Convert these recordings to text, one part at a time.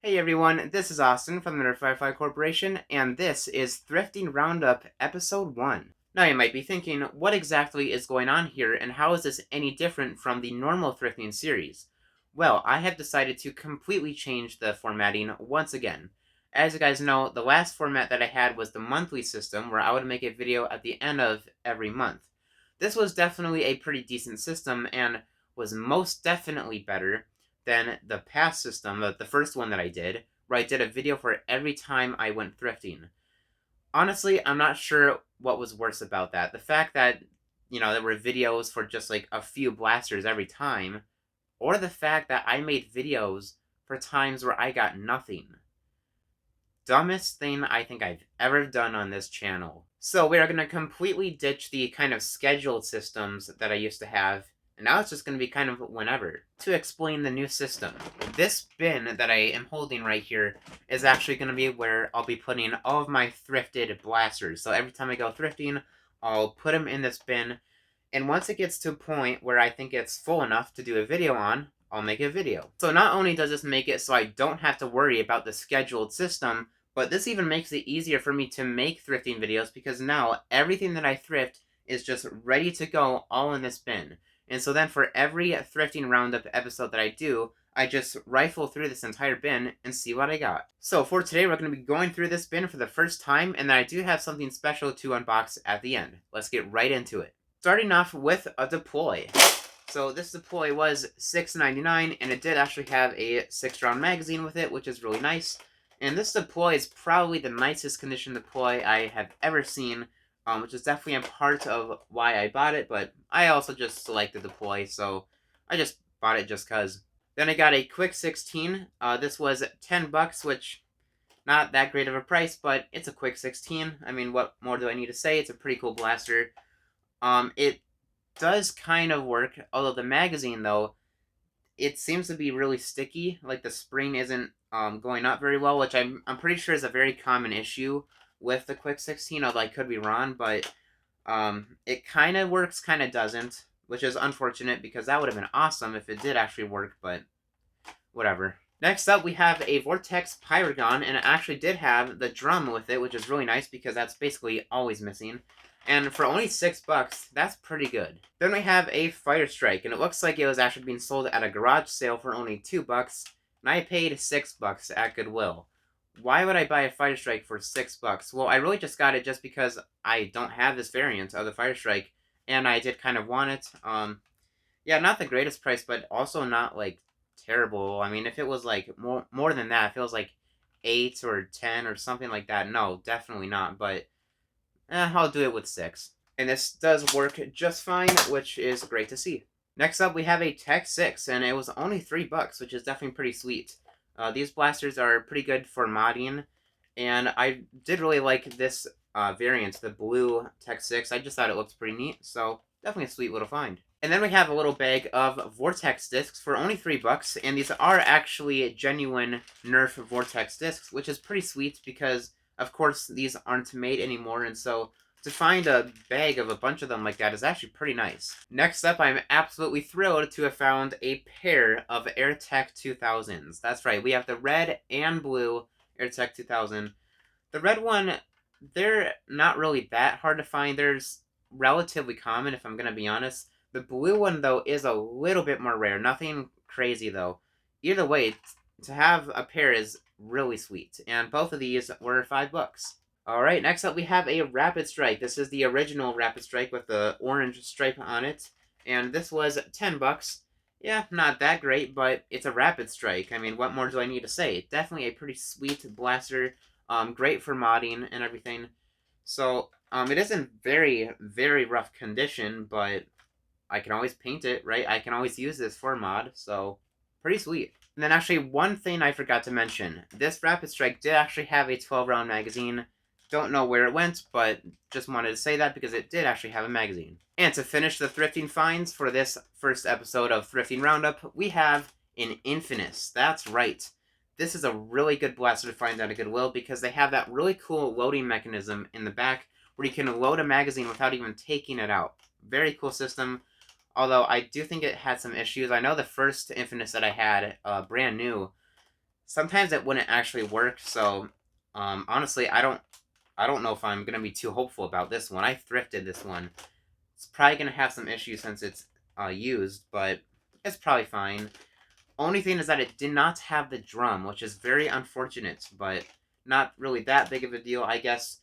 Hey everyone, this is Austin from the NERF Corporation, and this is Thrifting Roundup Episode 1. Now you might be thinking, what exactly is going on here, and how is this any different from the normal thrifting series? Well, I have decided to completely change the formatting once again. As you guys know, the last format that I had was the monthly system, where I would make a video at the end of every month. This was definitely a pretty decent system, and was most definitely better than the past system, the first one that I did, where I did a video for every time I went thrifting. Honestly, I'm not sure what was worse about that. The fact that, there were videos for just like a few blasters every time, or the fact that I made videos for times where I got nothing. Dumbest thing I think I've ever done on this channel. So we are going to completely ditch the kind of scheduled systems that I used to have, and now it's just going to be kind of whenever. To explain the new system, this bin that I am holding right here is actually going to be where I'll be putting all of my thrifted blasters. So every time I go thrifting, I'll put them in this bin, and once it gets to a point where I think it's full enough to do a video on, I'll make a video. So not only does this make it so I don't have to worry about the scheduled system, but this even makes it easier for me to make thrifting videos because now everything that I thrift is just ready to go all in this bin. And so then for every Thrifting Roundup episode that I do, I just rifle through this entire bin and see what I got. So for today, we're going to be going through this bin for the first time, and then I do have something special to unbox at the end. Let's get right into it. Starting off with a deploy. So this deploy was $6.99, and it did actually have a 6-round magazine with it, which is really nice. And this deploy is probably the nicest condition deploy I have ever seen, which is definitely a part of why I bought it, but I also just selected the deploy, so I just bought it just cause. Then I got a quick 16. This was $10, which not that great of a price, but it's a quick 16. I mean, what more do I need to say? It's a pretty cool blaster. It does kind of work, although the magazine, though, it seems to be really sticky. Like the spring isn't going up very well, which I'm pretty sure is a very common issue with the Quick 16, although I could be wrong, but it kind of works, kind of doesn't, which is unfortunate because that would have been awesome if it did actually work, but whatever. Next up, we have a Vortex Pyragon, and it actually did have the drum with it, which is really nice because that's basically always missing. And for only $6, that's pretty good. Then we have a Fire Strike, and it looks like it was actually being sold at a garage sale for only $2, and I paid $6 at Goodwill. Why would I buy a Fire Strike for $6? Well, I really just got it just because I don't have this variant of the Fire Strike, and I did kind of want it. Yeah, not the greatest price, but also not, like, terrible. I mean, if it was, like, more than that, if it was, like, 8 or 10 or something like that, no, definitely not, but I'll do it with 6. And this does work just fine, which is great to see. Next up, we have a Tech 6, and it was only $3, which is definitely pretty sweet. These blasters are pretty good for modding, and I did really like this variant, the blue Tech 6. I just thought it looked pretty neat, so definitely a sweet little find. And then we have a little bag of Vortex discs for only $3, and these are actually genuine NERF Vortex discs, which is pretty sweet because of course, these aren't made anymore, and so to find a bag of a bunch of them like that is actually pretty nice. Next up, I'm absolutely thrilled to have found a pair of AirTech 2000s. That's right, we have the red and blue AirTech 2000. The red one, they're not really that hard to find. They're relatively common, if I'm going to be honest. The blue one, though, is a little bit more rare. Nothing crazy, though. Either way, to have a pair is really sweet, and both of these were $5. Alright, next up we have a Rapid Strike. This is the original Rapid Strike with the orange stripe on it, and this was $10. Yeah, not that great, but it's a Rapid Strike. I mean, what more do I need to say? Definitely a pretty sweet blaster, great for modding and everything. So, it isn't very, very rough condition, but I can always paint it, right? I can always use this for mod, so pretty sweet. And then actually one thing I forgot to mention. This Rapid Strike did actually have a 12-round magazine. Don't know where it went, but just wanted to say that because it did actually have a magazine. And to finish the thrifting finds for this first episode of Thrifting Roundup, we have an Infinus. That's right. This is a really good blaster to find at a Goodwill because they have that really cool loading mechanism in the back where you can load a magazine without even taking it out. Very cool system. Although I do think it had some issues. I know the first Infinus that I had, brand new, sometimes it wouldn't actually work. So honestly, I don't know if I'm gonna be too hopeful about this one. I thrifted this one. It's probably gonna have some issues since it's used, but it's probably fine. Only thing is that it did not have the drum, which is very unfortunate, but not really that big of a deal, I guess.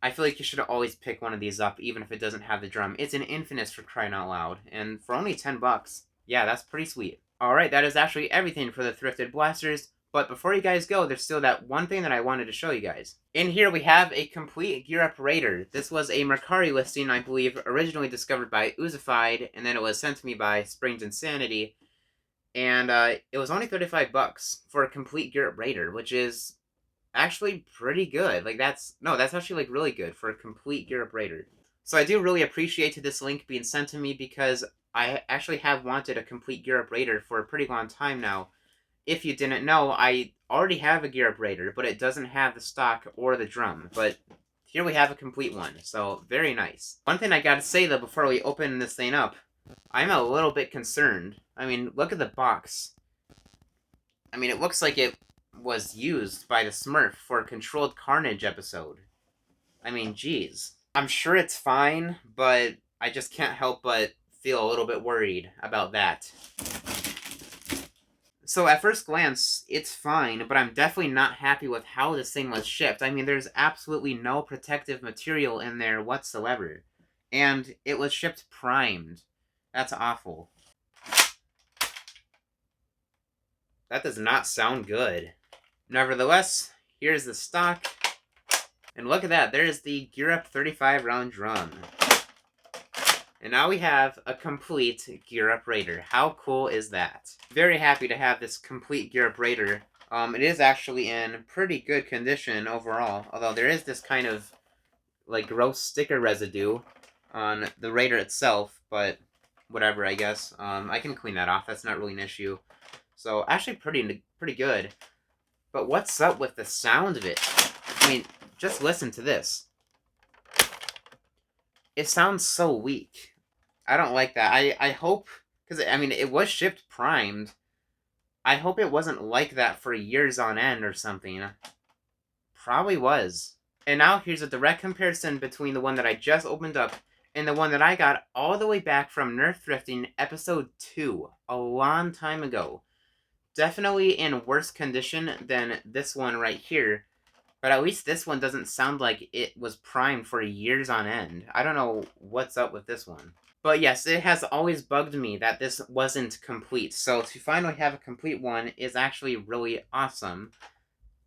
I feel like you should always pick one of these up, even if it doesn't have the drum. It's an Infinus, for crying out loud, and for only 10 bucks, yeah, that's pretty sweet. Alright, that is actually everything for the thrifted blasters, but before you guys go, there's still that one thing that I wanted to show you guys. In here, we have a complete Gear Up Raider. This was a Mercari listing, I believe, originally discovered by Oozified, and then it was sent to me by Springs Insanity, and it was only 35 bucks for a complete Gear Up Raider, which is actually pretty good. Like, that's actually, like, really good for a complete Gear Up Raider. So I do really appreciate this link being sent to me, because I actually have wanted a complete Gear Up Raider for a pretty long time now. If you didn't know, I already have a Gear Up Raider, but it doesn't have the stock or the drum. But here we have a complete one, so very nice. One thing I gotta say, though, before we open this thing up, I'm a little bit concerned. I mean, look at the box. I mean, it looks like it was used by the Smurf for a Controlled Carnage episode. I mean, geez. I'm sure it's fine, but I just can't help but feel a little bit worried about that. So at first glance, it's fine, but I'm definitely not happy with how this thing was shipped. I mean, there's absolutely no protective material in there whatsoever. And it was shipped primed. That's awful. That does not sound good. Nevertheless, here's the stock. And look at that, there's the Gear Up 35 round drum. And now we have a complete Gear Up Raider. How cool is that? Very happy to have this complete Gear Up Raider. It is actually in pretty good condition overall, although there is this kind of, like, gross sticker residue on the Raider itself, but whatever, I guess. I can clean that off, that's not really an issue. So, actually pretty good. But what's up with the sound of it? I mean, just listen to this. It sounds so weak. I don't like that. I hope, because, I mean, it was shipped primed. I hope it wasn't like that for years on end or something. Probably was. And now here's a direct comparison between the one that I just opened up and the one that I got all the way back from NERF Thrifting episode 2, a long time ago. Definitely in worse condition than this one right here, but at least this one doesn't sound like it was primed for years on end. I don't know what's up with this one. But yes, it has always bugged me that this wasn't complete, so to finally have a complete one is actually really awesome.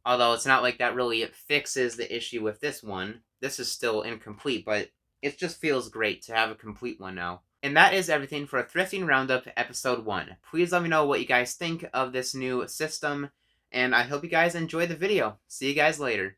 Although it's not like that really fixes the issue with this one. This is still incomplete, but it just feels great to have a complete one now. And that is everything for Thrifting Roundup Episode 1. Please let me know what you guys think of this new system, and I hope you guys enjoyed the video. See you guys later.